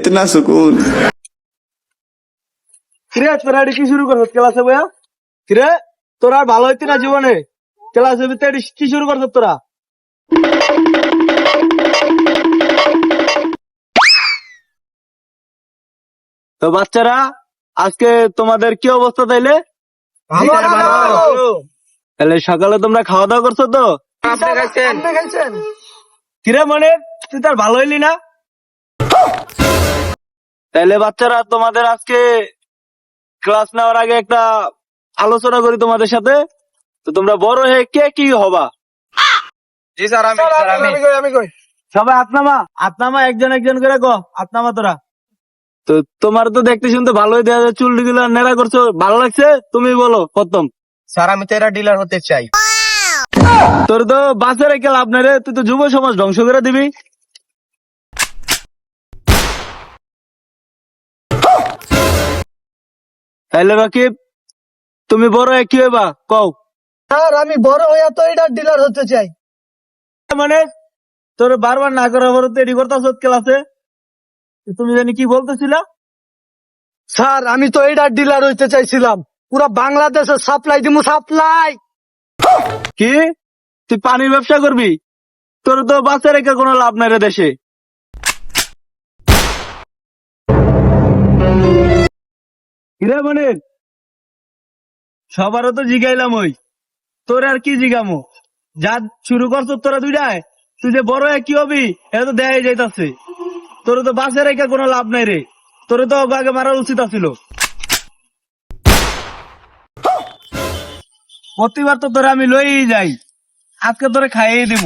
इतना सुकून। কিরে তোরা কি শুরু করছিস ক্লাসে বইয়া? কিরে তোরা ভালো হইতি না জীবনে, ক্লাসে ভিতরে কি শুরু করছিস তোরা? তো বাচ্চারা আজকে তোমাদের কি অবস্থা তাইলে? তাহলে সকালে তোমরা খাওয়া দাওয়া করছো তো? কিরে মানে তুই তার ভালো হইলি না? তাইলে বাচ্চারা তোমাদের আজকে ক্লাস নেওয়ার আগে একটা আলোচনা করি তোমাদের সাথে। তো তোমরা বড় হয়ে কে কি হবা? জি স্যার আমি সবাই আপনামা একজন একজন করে গো আপনামা তোরা। তো তোমার তো দেখতে শুনতে ভালোই দেয়া যায়, চুল গুলো নেড়া করছো, ভালো লাগছে। তুমি বলো প্রথম। স্যার আমি তো এরা ডিলার হতে চাই। তোর তো বাঁচে রেখে লাভ নাই রে, তুই তো যুব সমাজ ধ্বংস করে দিবি। তাইলে রাকিব তুমি বড় হয়ে কি হইবা কও? স্যার আমি বড় হইয়া তো এটা ডিলার হতে চাই। মানে তোর বারবার না করার পর তো এডি করতেছ ক্লাসে, তুমি জানি কি বলতেছিলা? স্যার আমি তো এটা ডিলার হইতে চাইছিলাম, পুরা বাংলাদেশে সাপ্লাই দিমু, সাপ্লাই। কি তুই পানির ব্যবসা করবি? তোর তো বাঁচে রেখে কোনো লাভ নাই রে দেশে। কিরে মানে সবারও তো জিগাইলাম, ওই তোর আর কি জিগামো? যা শুরু করছ তোরা দুইটায়, তুই যে বড় হয়ে কি হবি এটা তো দেখাই যাইতাছে। তোর তো বাঁচে রেখে কোনো লাভ নাই রে, তোর তো আগে মারা উচিত ছিল। প্রতিবার তো তোরা আমি লই যাই, আজকে তোরে খাইয়ে দিব।